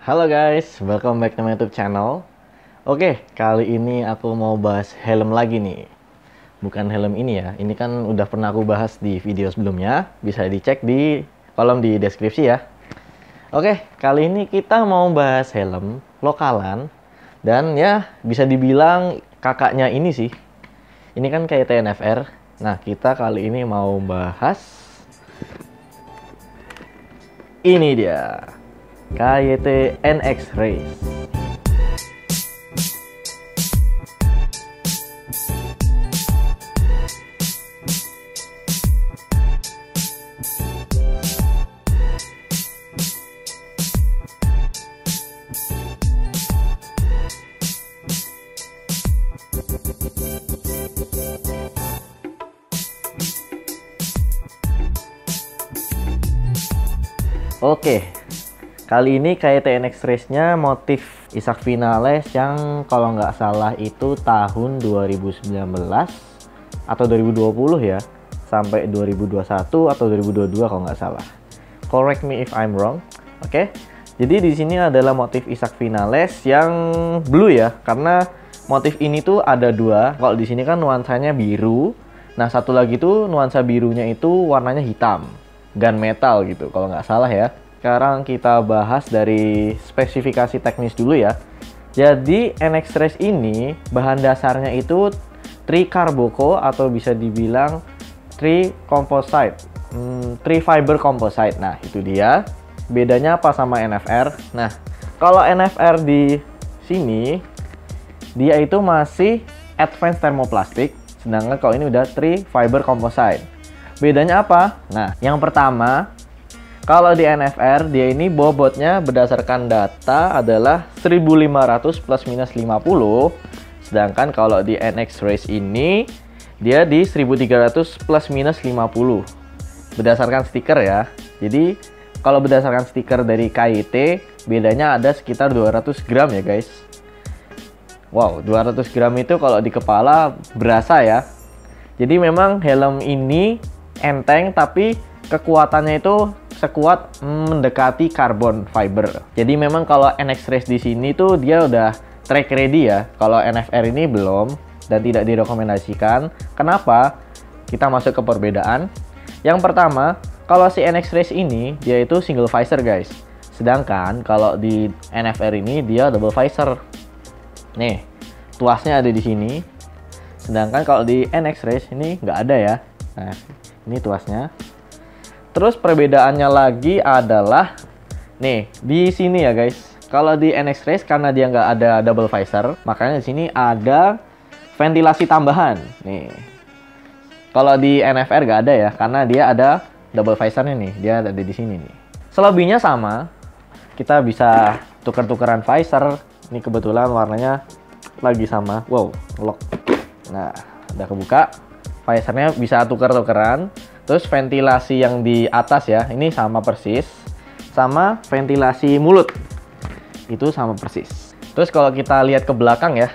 Halo guys, welcome back to my YouTube channel. Oke, kali ini aku mau bahas helm lagi nih. Bukan helm ini ya, ini kan udah pernah aku bahas di video sebelumnya. Bisa dicek di kolom di deskripsi ya. Oke, kali ini kita mau bahas helm lokalan. Dan ya, bisa dibilang kakaknya ini sih. Ini kan kayak TNFR. Nah, kita kali ini mau bahas ini dia, KYT NX Race. Oke, kali ini KYT NX Race-nya motif Isaac Vinales yang kalau nggak salah itu tahun 2019 atau 2020 ya, sampai 2021 atau 2022 kalau nggak salah. Correct me if I'm wrong. Oke, jadi di sini adalah motif Isaac Vinales yang blue ya, karena motif ini tuh ada dua. Kalau di sini kan nuansanya biru, nah satu lagi tuh nuansa birunya itu warnanya hitam. Gunmetal gitu kalau nggak salah ya. Sekarang kita bahas dari spesifikasi teknis dulu ya. Jadi NX Race ini bahan dasarnya itu tricarboco atau bisa dibilang tri-composite, tri-fiber composite. Nah itu dia. Bedanya apa sama NFR? Nah kalau NFR di sini dia itu masih advanced thermoplastic, sedangkan kalau ini udah tri-fiber composite. Bedanya apa? Nah, yang pertama, kalau di NFR, dia ini bobotnya berdasarkan data adalah 1500 plus minus 50. Sedangkan kalau di NX Race ini, dia di 1300 plus minus 50. Berdasarkan stiker ya. Jadi, kalau berdasarkan stiker dari KYT, bedanya ada sekitar 200 gram ya guys. Wow, 200 gram itu kalau di kepala berasa ya. Jadi memang helm ini enteng, tapi kekuatannya itu sekuat mendekati carbon fiber. Jadi memang kalau NX Race di sini tuh dia udah track ready ya. Kalau NFR ini belum dan tidak direkomendasikan. Kenapa? Kita masuk ke perbedaan. Yang pertama, kalau si NX Race ini dia itu single visor guys. Sedangkan kalau di NFR ini dia double visor. Nih, tuasnya ada di sini. Sedangkan kalau di NX Race ini nggak ada ya. Nah, ini tuasnya. Terus perbedaannya lagi adalah nih di sini ya guys. Kalau di NX Race karena dia nggak ada double visor, makanya di sini ada ventilasi tambahan. Nih. Kalau di NFR nggak ada ya, karena dia ada double visornya nih. Dia ada di sini nih. Selebihnya sama. Kita bisa tuker-tukeran visor. Ini kebetulan warnanya lagi sama. Wow, lock. Nah, udah kebuka. Visornya bisa tuker-tukeran. Terus ventilasi yang di atas ya, ini sama persis. Sama ventilasi mulut. Itu sama persis. Terus kalau kita lihat ke belakang ya.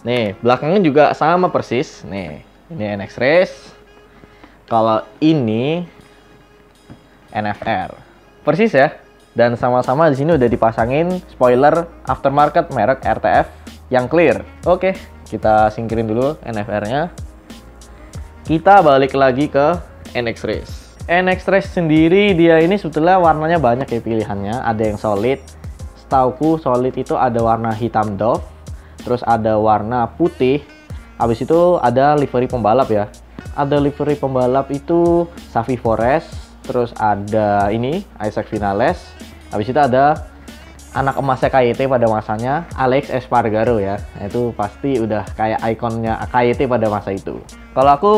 Nih, belakangnya juga sama persis. Nih, ini NX Race. Kalau ini NFR. Persis ya. Dan sama-sama di sini udah dipasangin spoiler aftermarket merek RTF yang clear. Oke, kita singkirin dulu NFR-nya. Kita balik lagi ke NX Race. NX Race sendiri dia ini sebetulnya warnanya banyak ya pilihannya. Ada yang solid. Setauku solid itu ada warna hitam Dove. Terus ada warna putih. Habis itu ada livery pembalap ya. Ada livery pembalap itu Savi Forest. Terus ada ini Isaac Vinales. Habis itu ada anak emasnya KYT pada masanya, Alex Espargaro ya. Itu pasti udah kayak ikonnya KYT pada masa itu. Kalau aku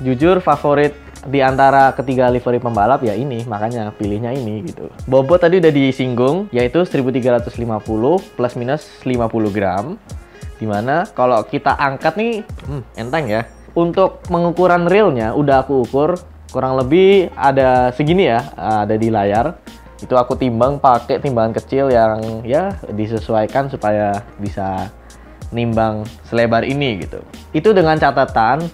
jujur favorit di antara ketiga livery pembalap ya ini, makanya pilihnya ini gitu. Bobot tadi udah disinggung, yaitu 1350 plus minus 50 gram. Dimana kalau kita angkat nih, enteng ya. Untuk pengukuran realnya udah aku ukur, kurang lebih ada segini ya, ada di layar. Itu aku timbang pakai timbangan kecil yang ya disesuaikan supaya bisa nimbang selebar ini gitu. Itu dengan catatan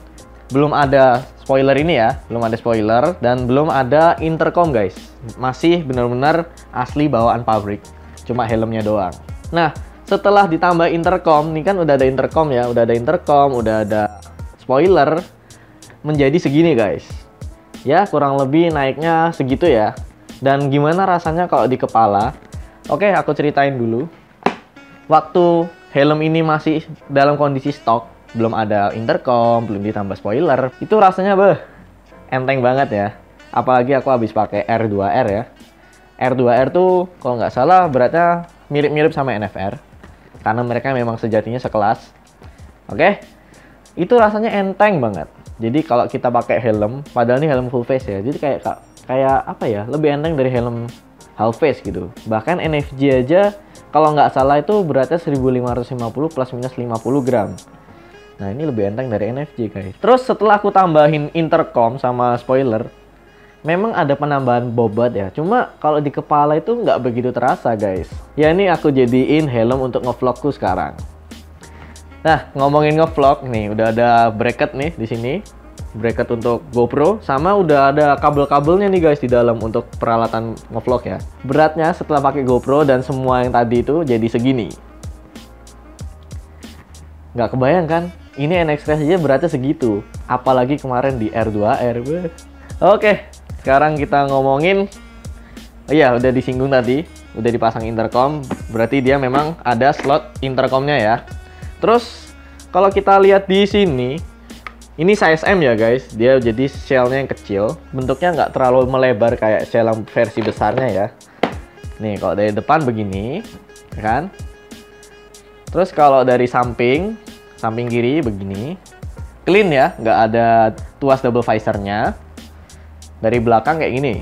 belum ada spoiler ini ya, belum ada spoiler dan belum ada intercom guys. Masih benar-benar asli bawaan pabrik, cuma helmnya doang. Nah, setelah ditambah intercom, nih kan udah ada intercom ya, udah ada spoiler, menjadi segini guys. Ya, kurang lebih naiknya segitu ya. Dan gimana rasanya kalau di kepala? Oke, aku ceritain dulu. Waktu helm ini masih dalam kondisi stok, belum ada intercom, belum ditambah spoiler, itu rasanya enteng banget ya. Apalagi aku habis pakai R2R ya. R2R tuh kalau nggak salah beratnya mirip-mirip sama NFR, karena mereka memang sejatinya sekelas. Oke, itu rasanya enteng banget. Jadi kalau kita pakai helm, padahal ini helm full face ya, jadi kayak apa ya, lebih enteng dari helm half face gitu. Bahkan NFG aja kalau nggak salah itu beratnya 1550 plus minus 50 gram. Nah, ini lebih enteng dari NFG guys. Terus setelah aku tambahin intercom sama spoiler, memang ada penambahan bobot ya. Cuma kalau di kepala itu nggak begitu terasa guys. Ya, ini aku jadiin helm untuk ngevlogku sekarang. Nah, ngomongin ngevlog nih, udah ada bracket nih di sini. Bracket untuk GoPro, sama udah ada kabel-kabelnya nih guys di dalam untuk peralatan ngevlog ya. Beratnya setelah pakai GoPro dan semua yang tadi itu jadi segini. Nggak kebayang kan? Ini NX Race aja beratnya segitu. Apalagi kemarin di R2R. Oke, sekarang kita ngomongin. Iya, udah disinggung tadi, udah dipasang intercom. Berarti dia memang ada slot intercomnya ya. Terus kalau kita lihat di sini, ini size M ya guys. Dia jadi shellnya yang kecil, bentuknya nggak terlalu melebar kayak shell versi besarnya ya. Nih kalau dari depan begini, kan? Terus kalau dari samping kiri begini, clean ya, nggak ada tuas double visornya. Dari belakang kayak gini.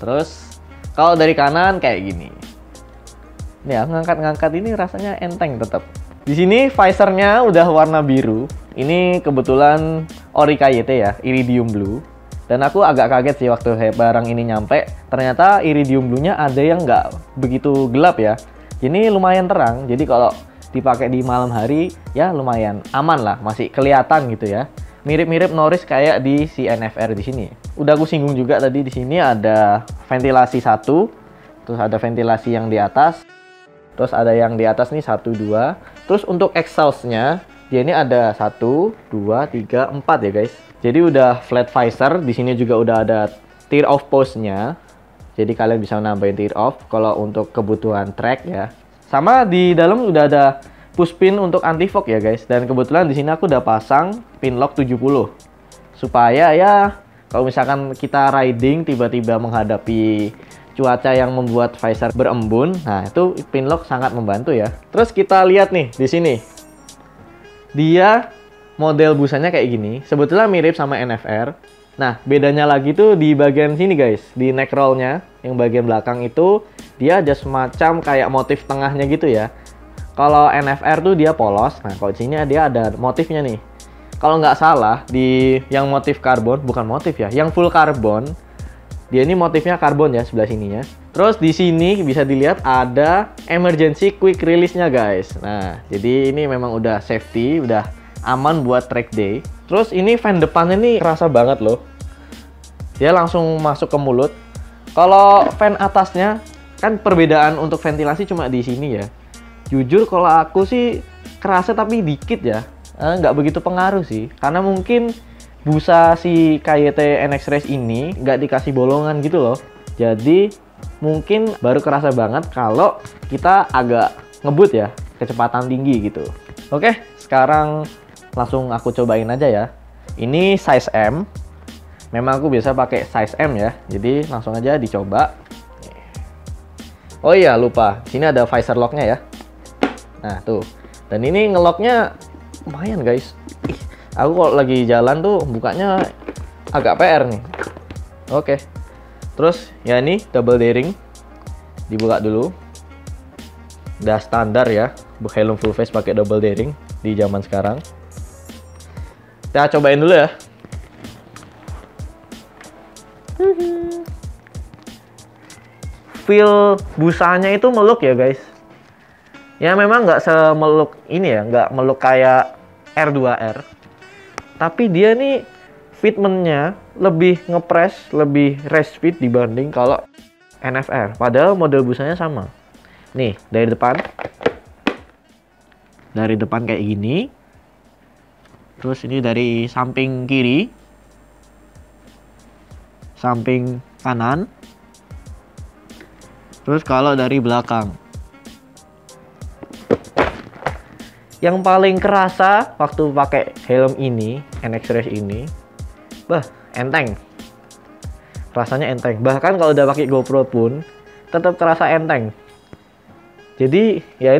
Terus kalau dari kanan kayak gini. Nih ya, ngangkat-ngangkat ini rasanya enteng tetap. Di sini visornya udah warna biru. Ini kebetulan ori KYT ya, iridium blue. Dan aku agak kaget sih waktu barang ini nyampe. Ternyata iridium blue-nya ada yang nggak begitu gelap ya. Ini lumayan terang. Jadi kalau dipakai di malam hari ya lumayan aman lah, masih kelihatan gitu ya. Mirip-mirip Norris kayak di si NFR di sini. Udah aku singgung juga tadi, di sini ada ventilasi satu, terus ada ventilasi yang di atas. Terus ada yang di atas nih 1, 2. Terus untuk exhaust-nya, dia ini ada 1, 2, 3, 4 ya guys. Jadi udah flat visor. Di sini juga udah ada tear off post-nya. Jadi kalian bisa nambahin tear off kalau untuk kebutuhan track ya. Sama di dalam udah ada push pin untuk anti fog ya guys. Dan kebetulan di sini aku udah pasang pin lock 70. Supaya ya kalau misalkan kita riding tiba-tiba menghadapi cuaca yang membuat visor berembun, nah itu pin lock sangat membantu ya. Terus kita lihat nih di sini, dia model busanya kayak gini, sebetulnya mirip sama NFR. Nah bedanya lagi tuh di bagian sini guys, di neck roll-nya yang bagian belakang itu dia ada semacam kayak motif tengahnya gitu ya. Kalau NFR tuh dia polos, nah kalau di sini dia ada motifnya nih. Kalau nggak salah di yang motif karbon, bukan motif ya, yang full karbon. Dia ini motifnya karbon ya sebelah sininya. Terus di sini bisa dilihat ada emergency quick release-nya guys. Nah, jadi ini memang udah safety, udah aman buat track day. Terus ini fan depannya nih kerasa banget loh. Dia langsung masuk ke mulut. Kalau fan atasnya kan perbedaan untuk ventilasi cuma di sini ya. Jujur kalau aku sih kerasa tapi dikit ya. Nggak begitu pengaruh sih. Karena mungkin busa si KYT NX Race ini nggak dikasih bolongan gitu loh. Jadi mungkin baru kerasa banget kalau kita agak ngebut ya, kecepatan tinggi gitu. Oke, sekarang langsung aku cobain aja ya. Ini size M. Memang aku biasa pakai size M ya. Jadi langsung aja dicoba. Oh iya, lupa. Sini ada visor lock-nya ya. Nah, tuh. Dan ini ngelocknya lumayan guys. Aku kalau lagi jalan tuh bukanya agak PR nih. Oke. Terus ya ini double daring. Dibuka dulu. Udah standar ya, helm full face pakai double daring di zaman sekarang. Kita cobain dulu ya. Feel busanya itu meluk ya guys. Ya memang nggak semeluk ini ya, nggak meluk kayak R2R. Tapi dia nih fitmentnya lebih ngepres, lebih race fit dibanding kalau NFR. Padahal model busanya sama. Nih, dari depan. Dari depan kayak gini. Terus ini dari samping kiri. Samping kanan. Terus kalau dari belakang. Yang paling kerasa waktu pakai helm ini, NX Race ini, enteng. Rasanya enteng. Bahkan kalau udah pakai GoPro pun tetap terasa enteng. Jadi ya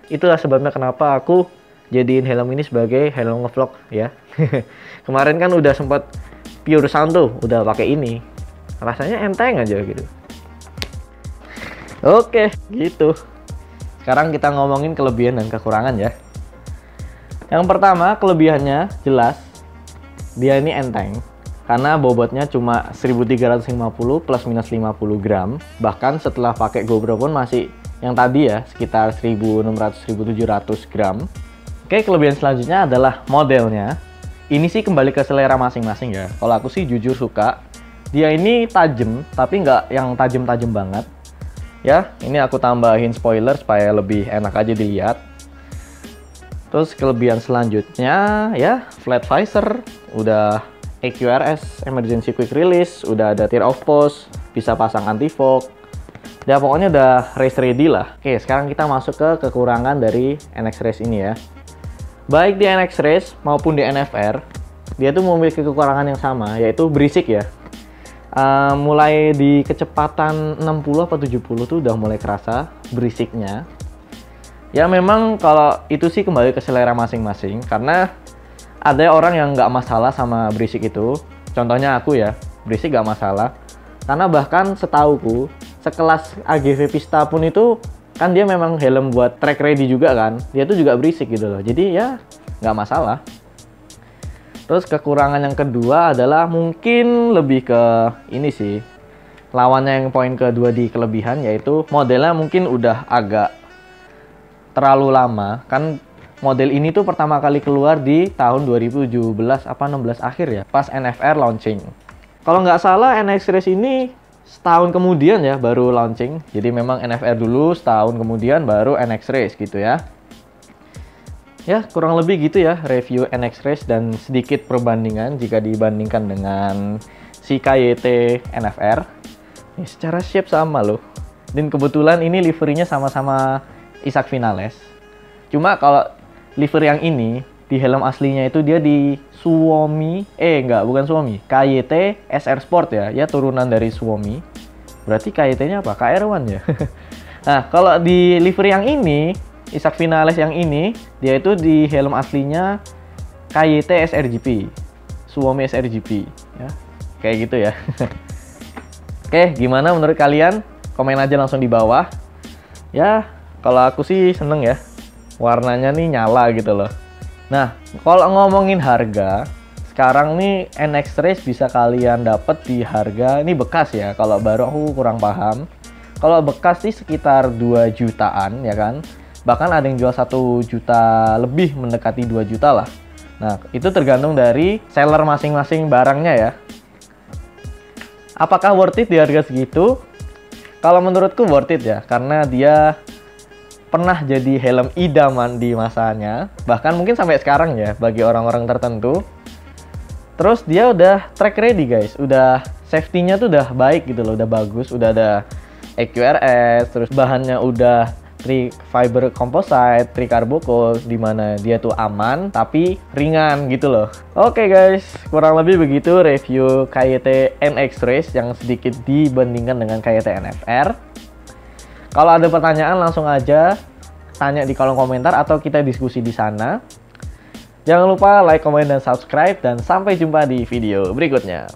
itulah sebabnya kenapa aku jadiin helm ini sebagai helm ngevlog ya. Kemarin kan udah sempat pure sound tuh, udah pakai ini. Rasanya enteng aja gitu. Oke, gitu. Sekarang kita ngomongin kelebihan dan kekurangan ya. Yang pertama, kelebihannya jelas dia ini enteng karena bobotnya cuma 1350 plus minus 50 gram. Bahkan setelah pakai GoPro pun masih yang tadi ya, sekitar 1600-1700 gram. Oke, kelebihan selanjutnya adalah modelnya. Ini sih kembali ke selera masing-masing ya. Kalau aku sih jujur suka. Dia ini tajam, tapi nggak yang tajam-tajam banget. Ya, ini aku tambahin spoiler supaya lebih enak aja dilihat. Terus kelebihan selanjutnya ya flat visor, udah EQRS emergency quick release, udah ada tear off post, bisa pasang anti fog. Ya pokoknya udah race ready lah. Oke, sekarang kita masuk ke kekurangan dari NX Race ini ya. Baik di NX Race maupun di NFR, dia tuh memiliki kekurangan yang sama, yaitu berisik ya. Mulai di kecepatan 60 atau 70 tuh udah mulai kerasa berisiknya. Ya memang kalau itu sih kembali ke selera masing-masing, karena ada orang yang nggak masalah sama berisik itu. Contohnya aku ya, berisik nggak masalah. Karena bahkan setauku, sekelas AGV Pista pun itu kan dia memang helm buat track ready juga kan. Dia tuh juga berisik gitu loh. Jadi ya nggak masalah. Terus kekurangan yang kedua adalah mungkin lebih ke ini sih. Lawannya yang poin kedua di kelebihan, yaitu modelnya mungkin udah agak terlalu lama. Kan model ini tuh pertama kali keluar di tahun 2017 apa 16 akhir ya, pas NFR launching. Kalau nggak salah NX Race ini setahun kemudian ya baru launching. Jadi memang NFR dulu, setahun kemudian baru NX Race gitu ya. Ya kurang lebih gitu ya review NX Race dan sedikit perbandingan jika dibandingkan dengan si KYT NFR. Ini secara shape sama loh. Dan kebetulan ini liverynya sama-sama Isaac Vinales. Cuma kalau liver yang ini di helm aslinya itu dia di Suomi, bukan Suomi, KYT SR Sport ya, ya turunan dari Suomi. Berarti KYT-nya apa? KR1 ya. Nah, kalau di liver yang ini, Isaac Vinales yang ini, dia itu di helm aslinya KYT SRGP, Suomi SRGP ya. Kayak gitu ya. Oke, gimana menurut kalian? Komen aja langsung di bawah. Ya, kalau aku sih seneng ya, warnanya nih nyala gitu loh. Nah, kalau ngomongin harga, sekarang nih NX Race bisa kalian dapat di harga, ini bekas ya, kalau baru aku kurang paham. Kalau bekas sih sekitar 2 jutaan ya kan. Bahkan ada yang jual 1 juta lebih, mendekati 2 juta lah. Nah, itu tergantung dari seller masing-masing barangnya ya. Apakah worth it di harga segitu? Kalau menurutku worth it ya, karena dia pernah jadi helm idaman di masanya, bahkan mungkin sampai sekarang ya bagi orang-orang tertentu. Terus dia udah track ready guys, udah safety-nya tuh udah baik gitu loh, udah bagus, udah ada EQRS, terus bahannya udah fiber composite, tricarbocol, dimana dia tuh aman tapi ringan gitu loh. Oke guys, kurang lebih begitu review KYT NX Race yang sedikit dibandingkan dengan KYT NFR. Kalau ada pertanyaan langsung aja tanya di kolom komentar atau kita diskusi di sana. Jangan lupa like, comment, dan subscribe, dan sampai jumpa di video berikutnya.